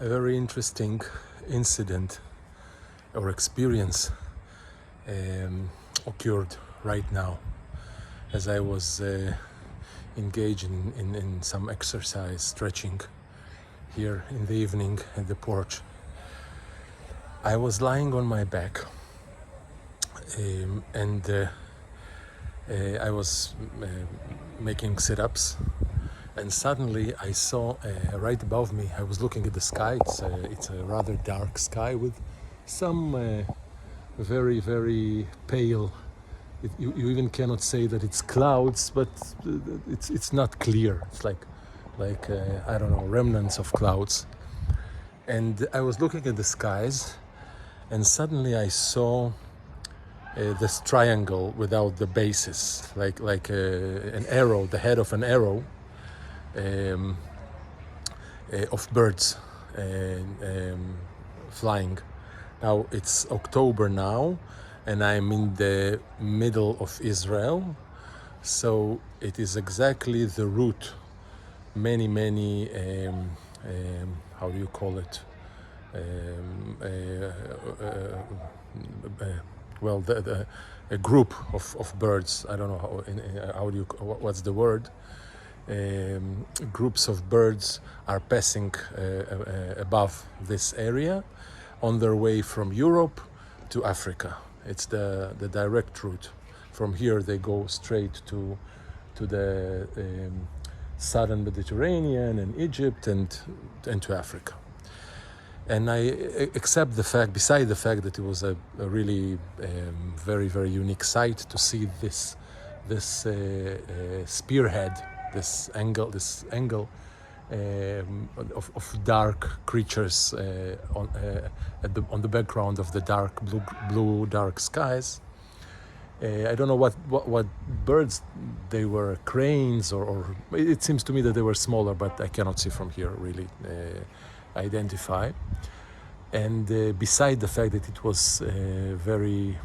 A very interesting incident or experience occurred right now as I was engaged in some exercise, stretching here in the evening at the porch. I was lying on my back and I was making sit-ups, and suddenly I saw right above me, I was looking at the sky, it's a rather dark sky with some very, very pale, you even cannot say that it's clouds, but it's not clear. It's like I don't know, remnants of clouds. And I was looking at the skies, and suddenly I saw this triangle without the bases, like an arrow, the head of an arrow, of birds flying. Now it's October now, and I'm in the middle of Israel, so it is exactly the route many how do you call it, well, a group of birds, I don't know how do you, what's the word, groups of birds are passing above this area on their way from Europe to Africa. It's the direct route. From here they go straight to the southern Mediterranean and Egypt and to Africa. And I accept the fact, beside the fact that it was a really very, very unique sight to see this spearhead, this angle of dark creatures on the background of the dark blue dark skies. I don't know what birds they were, cranes or it seems to me that they were smaller, but I cannot see from here really identify. And beside the fact that it was very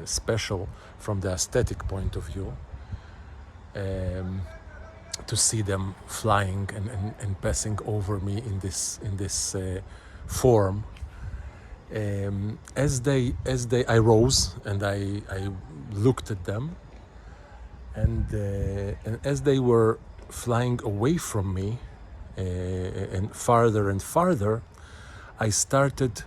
special from the aesthetic point of view, to see them flying and passing over me in this form. As I rose and I looked at them, and as they were flying away from me and farther, I started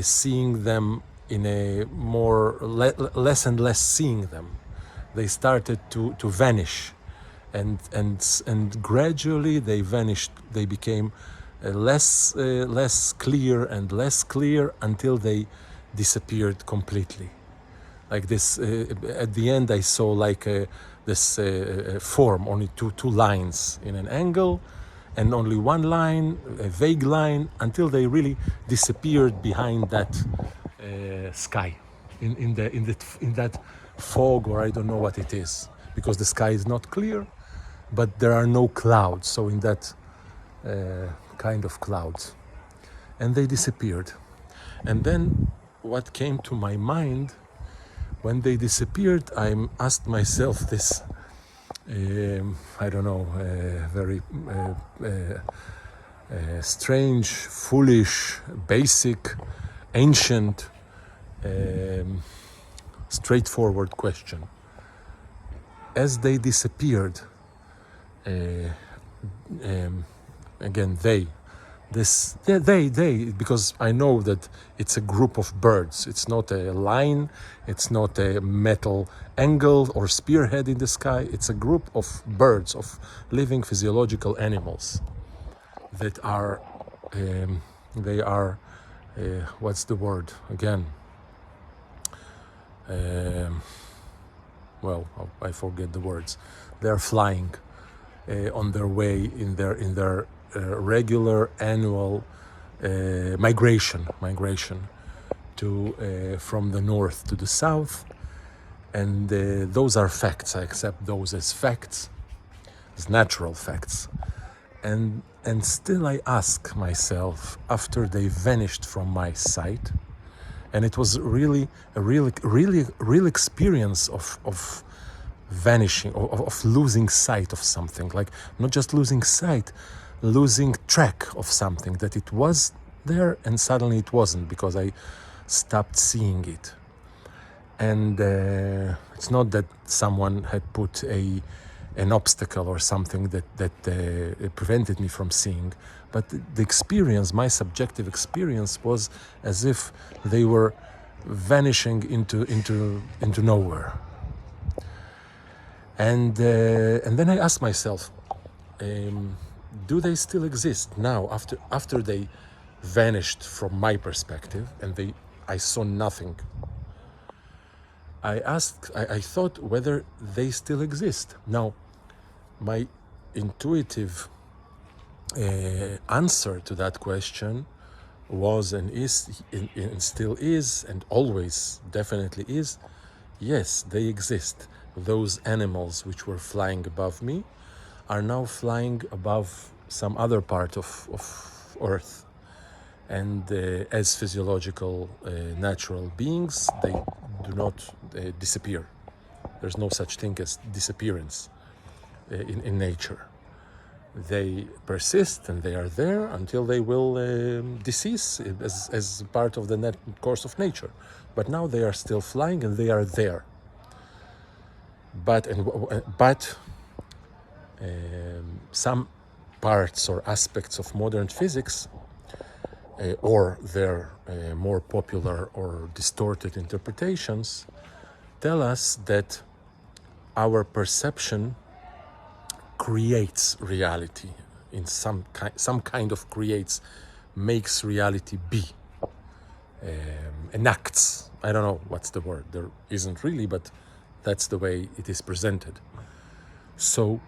seeing them in a less and less seeing them. They started to vanish, and gradually they vanished. They became less clear and less clear until they disappeared completely. Like this, at the end I saw like this form, only two lines in an angle, and only one line, a vague line, until they really disappeared behind that sky, in that fog, or I don't know what it is, because the sky is not clear, but there are no clouds. So in that kind of clouds, and they disappeared. And then what came to my mind when they disappeared, I asked myself this I don't know, very strange, foolish, basic, ancient, straightforward question. As they disappeared, again, they, because I know that it's a group of birds. It's not a line, it's not a metal angle or spearhead in the sky. It's a group of birds, of living physiological animals that are, they are, what's the word again? Well, I forget the words. They're flying on their way in their regular annual migration to from the north to the south, and those are facts. I accept those as facts, as natural facts, and still I ask myself, after they vanished from my sight, and it was really a real experience of vanishing, of losing sight of something, like not just losing sight, losing track of something, that it was there and suddenly it wasn't because I stopped seeing it. And it's not that someone had put an obstacle or something that prevented me from seeing, but the experience, my subjective experience, was as if they were vanishing into nowhere. And then I asked myself, do they still exist now after they vanished from my perspective and I saw nothing? I thought whether they still exist. Now, my intuitive answer to that question was and is and still is and always definitely is, yes, they exist. Those animals which were flying above me are now flying above some other part of Earth. And as physiological, natural beings, they do not disappear. There's no such thing as disappearance in nature. They persist and they are there until they will decease as part of the course of nature. But now they are still flying and they are there. But some parts or aspects of modern physics or their more popular or distorted interpretations tell us that our perception creates reality in some kind of creates, makes reality be, enacts. I don't know what's the word. There isn't really, but that's the way it is presented. So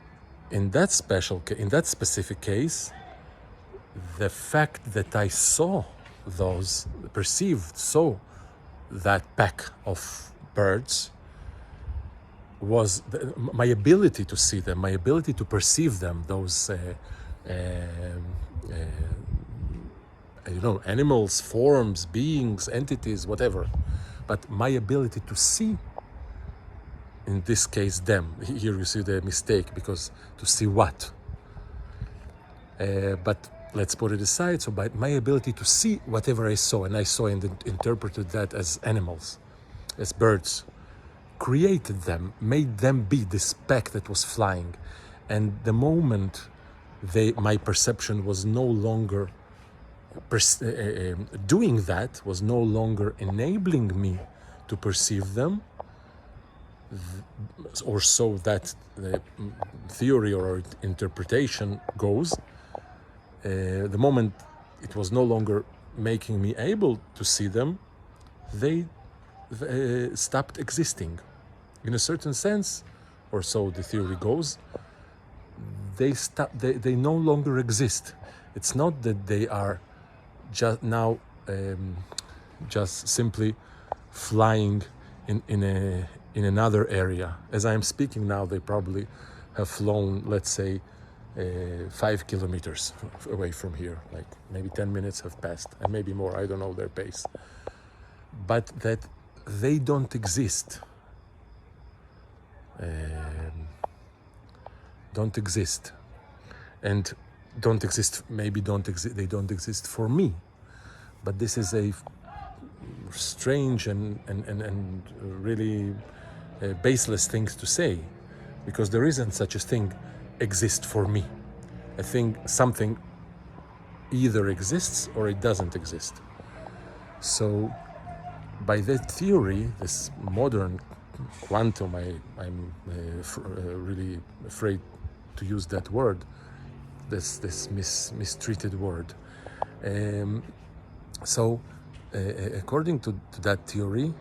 in that specific case, the fact that I saw that pack of birds was my ability to see them, my ability to perceive them, those animals, forms, beings, entities, whatever. But my ability to see, in this case, them. Here you see the mistake, because to see what? But let's put it aside. So by my ability to see whatever I saw, and I saw and interpreted that as animals, as birds, created them, made them be this speck that was flying. And the moment my perception was no longer doing that, was no longer enabling me to perceive them, or so that the theory or interpretation goes, the moment it was no longer making me able to see them, they stopped existing. In a certain sense, or so the theory goes, they no longer exist. It's not that they are just now just simply flying in another area. As I'm speaking now, they probably have flown, let's say, 5 kilometers away from here. Like maybe 10 minutes have passed, and maybe more. I don't know their pace. But that they don't exist. Don't exist. And don't exist, maybe they don't exist for me. But this is a strange and really baseless things to say, because there isn't such a thing exist for me. I think something either exists or it doesn't exist. So by that theory, this modern quantum, I'm really afraid to use that word, this mistreated word. So according to that theory,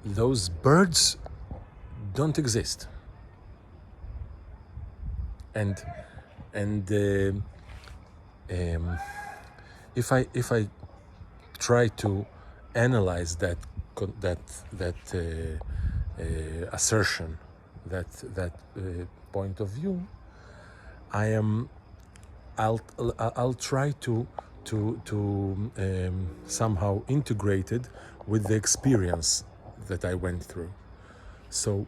those birds don't exist, and if I try to analyze that assertion, that point of view, I'll try to somehow integrate it with the experience that I went through. So